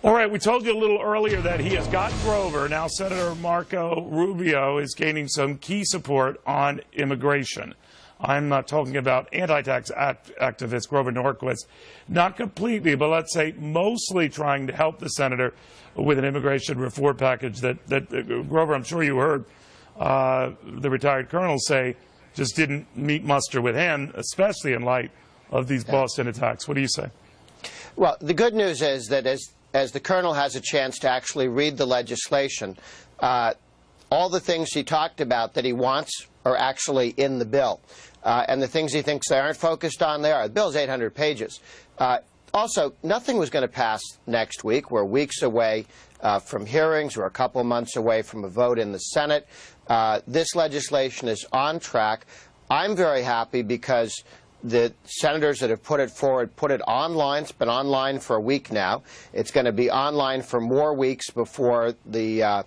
All right, we told you a little earlier that he has got Grover. Now Senator Marco Rubio is gaining some key support on immigration. I'm not talking about anti-tax activist Grover Norquist, not completely, but let's say mostly trying to help the senator with an immigration reform package that Grover, I'm sure you heard the retired colonel say just didn't meet muster with him, especially in light of these Boston attacks. What do you say? Well, the good news is that as the colonel has a chance to actually read the legislation, all the things he talked about that he wants are actually in the bill. And the things he thinks they aren't focused on, they are. The bill's 800 pages. Also, nothing was going to pass next week. We're weeks away from hearings. We're a couple months away from a vote in the Senate. This legislation is on track. I'm very happy because the senators that have put it forward put it online. It's been online for a week now. It's going to be online for more weeks before the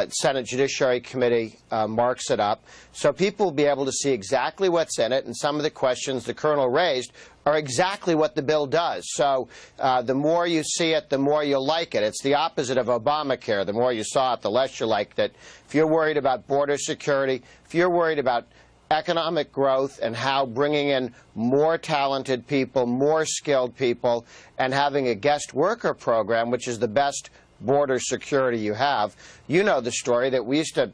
Senate Judiciary Committee marks it up. So people will be able to see exactly what's in it, and some of the questions the colonel raised are exactly what the bill does. So the more you see it, the more you'll like it. It's the opposite of Obamacare. The more you saw it, the less you liked it. If you're worried about border security, if you're worried about economic growth and how bringing in more talented people, more skilled people, and having a guest worker program, which is the best border security you have. You know the story that we used to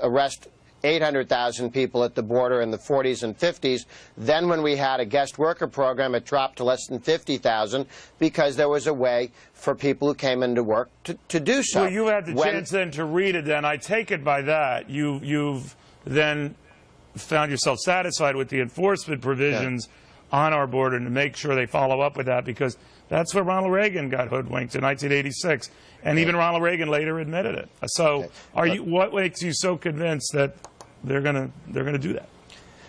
arrest 800,000 people at the border in the 40s and 50s. Then when we had a guest worker program, it dropped to less than 50,000 because there was a way for people who came into work to do so. Well, you had the chance then to read it then. I take it by that you've then found yourself satisfied with the enforcement provisions on our border and to make sure they follow up with that, because that's where Ronald Reagan got hoodwinked in 1986, and even Ronald Reagan later admitted it. So, what makes you so convinced that they're going to do that?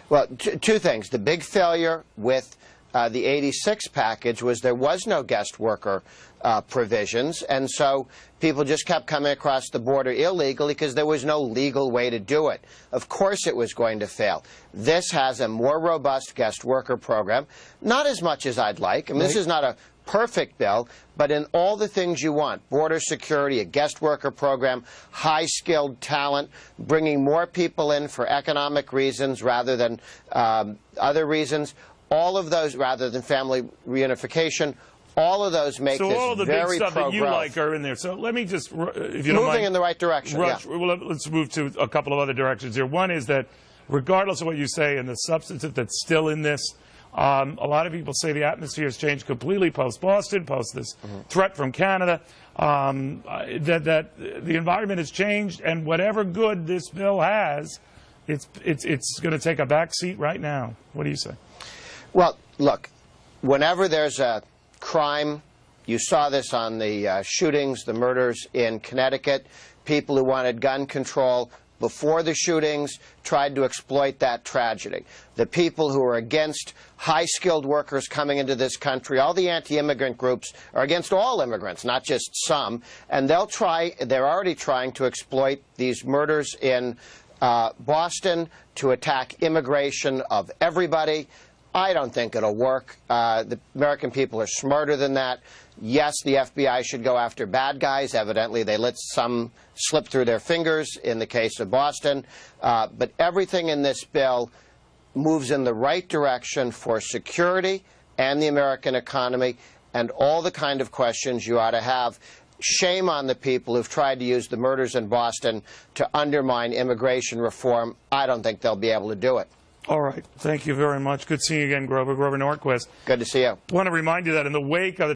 Well, two things. The big failure with the 86 package was there was no guest worker provisions, and so people just kept coming across the border illegally because there was no legal way to do it. Of course it was going to fail. This has a more robust guest worker program, not as much as I'd like. I mean, this is not a perfect bill, but in all the things you want: border security, a guest worker program, high-skilled talent, bringing more people in for economic reasons rather than other reasons, all of those, rather than family reunification, all of those make this very pro-growth. So all the big stuff that you like are in there. So let me just, if you don't mind, moving in the right direction. Well, let's move to a couple of other directions here. One is that regardless of what you say and the substance that's still in this, a lot of people say the atmosphere has changed completely post-Boston, post this threat from Canada, that the environment has changed, and whatever good this bill has, it's going to take a back seat right now. What do you say? Well, look, whenever there's a crime, you saw this on the shootings, the murders in Connecticut, people who wanted gun control before the shootings tried to exploit that tragedy. The people who are against high-skilled workers coming into this country, all the anti-immigrant groups are against all immigrants, not just some, and they're already trying to exploit these murders in Boston to attack immigration of everybody. I don't think it'll work. The American people are smarter than that. Yes, the FBI should go after bad guys. Evidently, they let some slip through their fingers in the case of Boston. But everything in this bill moves in the right direction for security and the American economy and all the kind of questions you ought to have. Shame on the people who've tried to use the murders in Boston to undermine immigration reform. I don't think they'll be able to do it. All right. Thank you very much. Good seeing you again, Grover. Grover Norquist. Good to see you. I want to remind you that in the wake of the